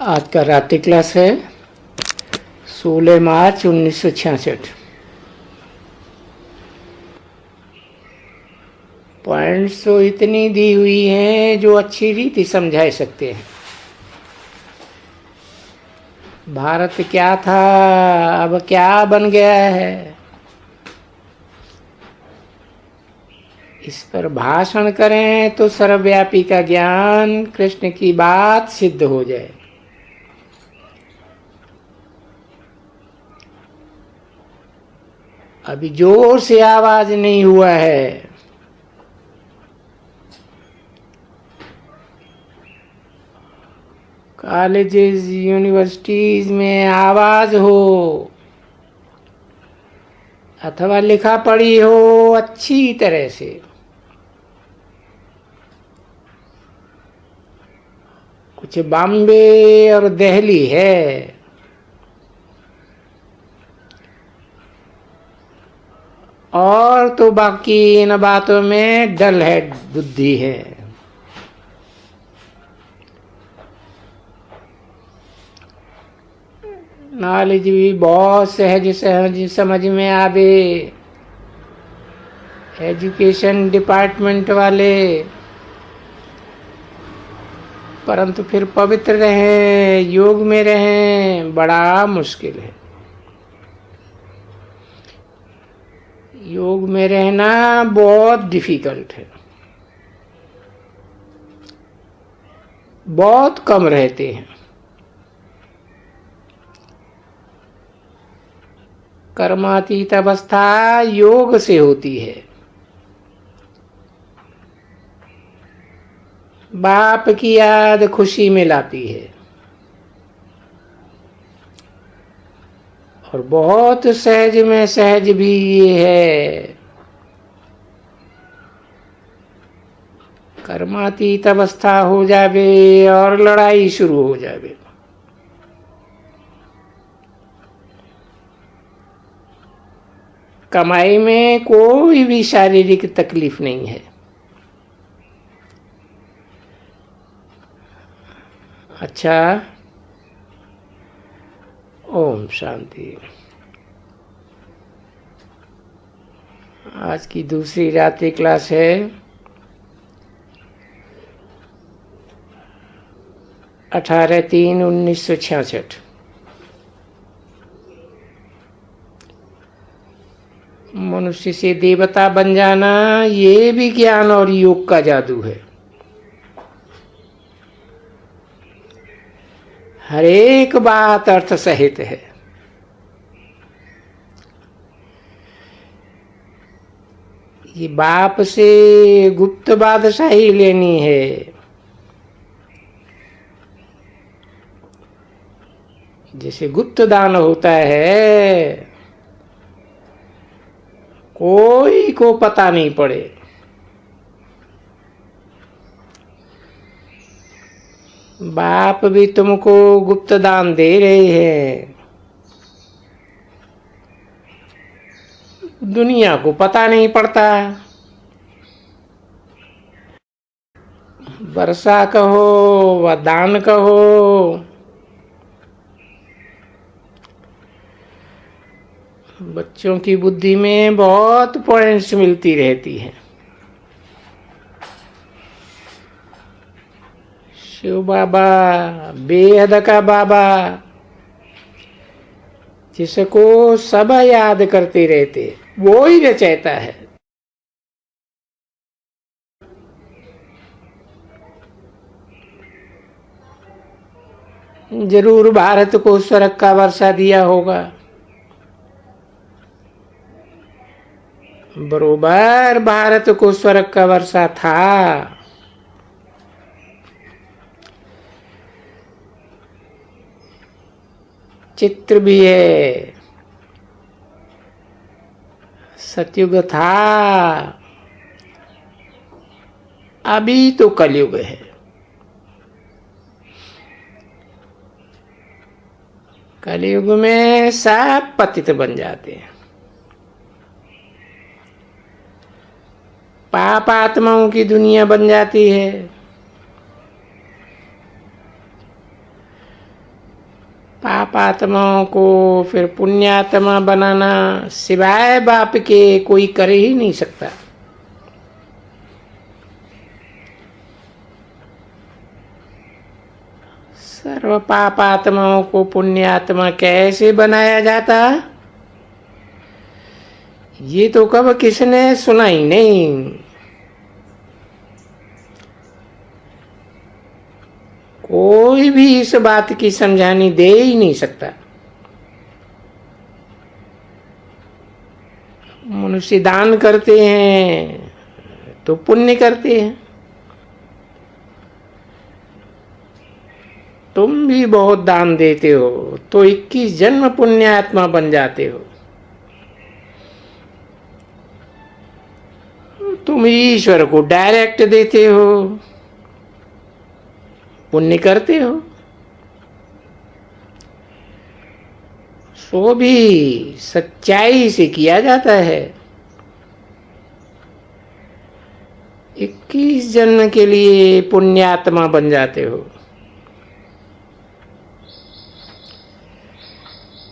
आज का रात्रि क्लास है 16 मार्च 1966। पॉइंट्स तो इतनी दी हुई हैं जो अच्छी रीति समझा सकते हैं। भारत क्या था, अब क्या बन गया है, इस पर भाषण करें तो सर्वव्यापी का ज्ञान कृष्ण की बात सिद्ध हो जाए। अभी जोर से आवाज नहीं हुआ है। कॉलेजेस यूनिवर्सिटीज में आवाज हो अथवा लिखा पढ़ी हो अच्छी तरह से, कुछ बॉम्बे और दिल्ली है, और तो बाकी इन बातों में डल है, बुद्धि है। नॉलेज भी बहुत सहज सहज समझ में आवे। एजुकेशन डिपार्टमेंट वाले, परंतु फिर पवित्र रहें, योग में रहें, बड़ा मुश्किल है। योग में रहना बहुत डिफिकल्ट है। बहुत कम रहते हैं। कर्मातीत अवस्था योग से होती है। बाप की याद खुशी में लाती है, और बहुत सहज में सहज भी ये है। कर्मातीत अवस्था हो जावे और लड़ाई शुरू हो जावे। कमाई में कोई भी शारीरिक तकलीफ नहीं है। अच्छा, ओम शांति। आज की दूसरी रात्रि क्लास है 18/3/1966। मनुष्य से देवता बन जाना ये भी ज्ञान और योग का जादू है। हर एक बात अर्थ सहित है। ये बाप से गुप्त बादशाही लेनी है। जैसे गुप्त दान होता है, कोई को पता नहीं पड़े। बाप भी तुमको गुप्त दान दे रहे हैं, दुनिया को पता नहीं पड़ता। वर्षा कहो व दान कहो, बच्चों की बुद्धि में बहुत पॉइंट्स मिलती रहती हैं। शिव बाबा बेहद का बाबा, जिसको सब याद करते रहते, वो ही रचयिता है। जरूर भारत को स्वर्ग का वर्षा दिया होगा। बरोबर भारत को स्वर्ग का वर्षा था। चित्र भी है। सतयुग था, अभी तो कलयुग है। कलयुग में सब पतित बन जाते हैं। पाप आत्माओं की दुनिया बन जाती है। पाप आत्माओं को फिर पुण्यात्मा बनाना सिवाय बाप के कोई कर ही नहीं सकता। सर्व पाप आत्माओं को पुण्यात्मा कैसे बनाया जाता, ये तो कब किसने सुना ही नहीं। कोई भी इस बात की समझानी दे ही नहीं सकता। मनुष्य दान करते हैं तो पुण्य करते हैं। तुम भी बहुत दान देते हो तो 21 जन्म पुण्यात्मा बन जाते हो। तुम ईश्वर को डायरेक्ट देते हो, पुण्य करते हो। सो भी सच्चाई से किया जाता है। 21 जन्म के लिए पुण्यात्मा बन जाते हो।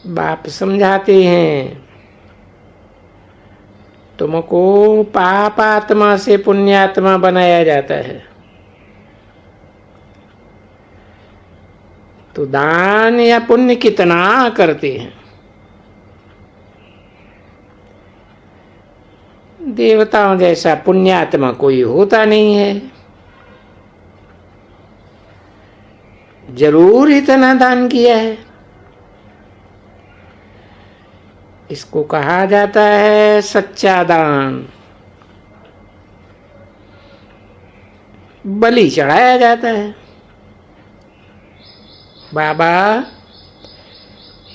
बाप समझाते हैं तुमको पाप आत्मा से पुण्यात्मा बनाया जाता है। तो दान या पुण्य कितना करते हैं। देवताओं जैसा पुण्यात्मा कोई होता नहीं है। जरूर इतना दान किया है। इसको कहा जाता है सच्चा दान। बलि चढ़ाया जाता है। बाबा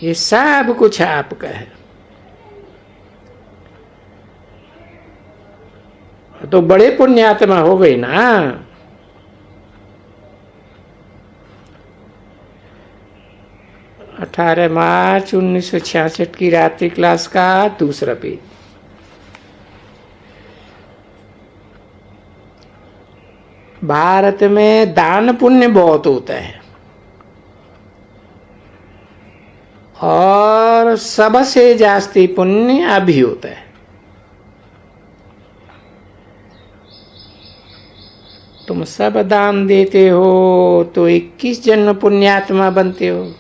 ये सब कुछ आपका है। तो बड़े पुण्यात्मा हो गए ना। 18 मार्च 1966 की रात्रि क्लास का दूसरा पेज। भारत में दान पुण्य बहुत होता है और सबसे जास्ती पुण्य अभी होता है। तुम सब दान देते हो तो 21 जन्म पुण्यात्मा बनते हो।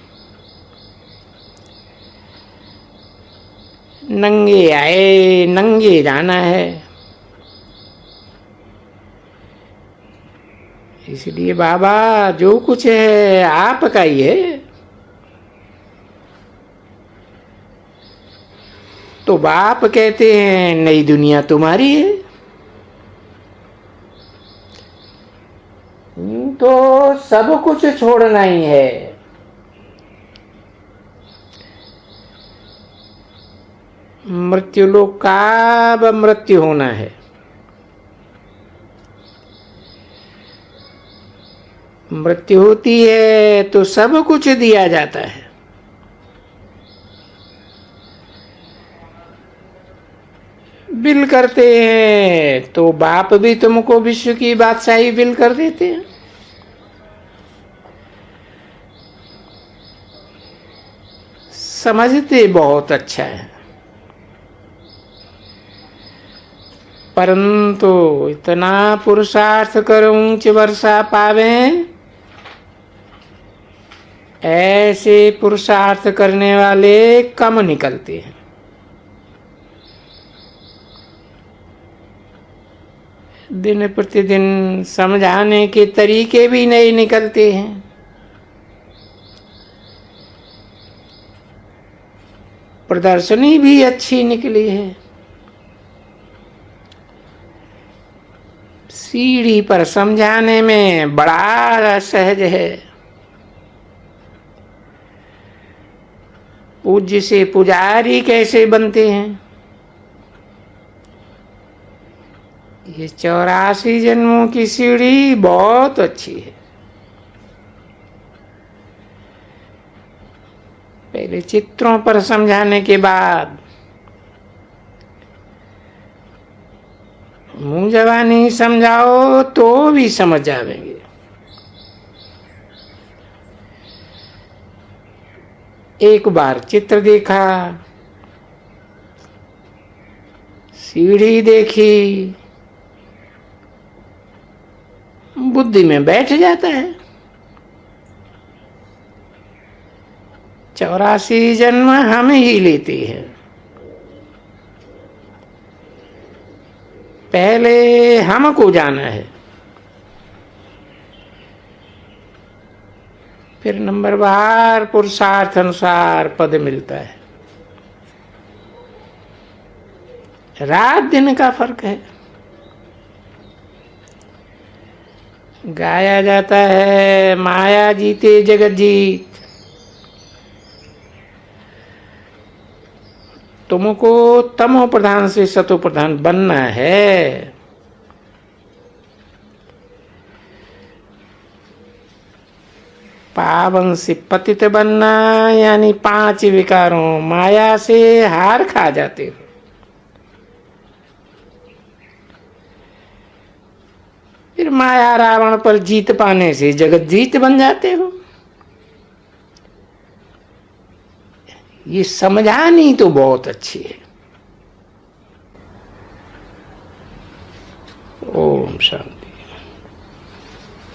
नंगे आए नंगे जाना है। इसलिए बाबा जो कुछ है आपका ही है। तो बाप कहते हैं नई दुनिया तुम्हारी है। तो सब कुछ छोड़ना ही है। मृत्यु लोक का अब मृत्यु होना है। मृत्यु होती है तो सब कुछ दिया जाता है। बिल करते हैं तो बाप भी तुमको विश्व की बादशाही बिल कर देते हैं। समझते बहुत अच्छा है, परंतु इतना पुरुषार्थ कर ऊंच वर्षा पावे, ऐसे पुरुषार्थ करने वाले कम निकलते हैं। दिन प्रतिदिन समझाने के तरीके भी नहीं निकलते हैं। प्रदर्शनी भी अच्छी निकली है। सीढ़ी पर समझाने में बड़ा सहज है। पूज्य से पुजारी कैसे बनते हैं, ये 84 जन्मों की सीढ़ी बहुत अच्छी है। पहले चित्रों पर समझाने के बाद मुंह जबानी समझाओ तो भी समझ जाएंगे। एक बार चित्र देखा, सीढ़ी देखी, बुद्धि में बैठ जाता है। 84 जन्म हम ही लेते हैं। पहले हमको जाना है, फिर नंबरवार पुरुषार्थ अनुसार पद मिलता है। रात दिन का फर्क है। गाया जाता है माया जीते जगत जीत। तुमको तमो प्रधान से सतो प्रधान बनना है। पावन से पतित बनना यानी 5 विकारों माया से हार खा जाते हो। फिर माया रावण पर जीत पाने से जगत जीत बन जाते हो। ये समझानी तो बहुत अच्छी है। ओम शांति।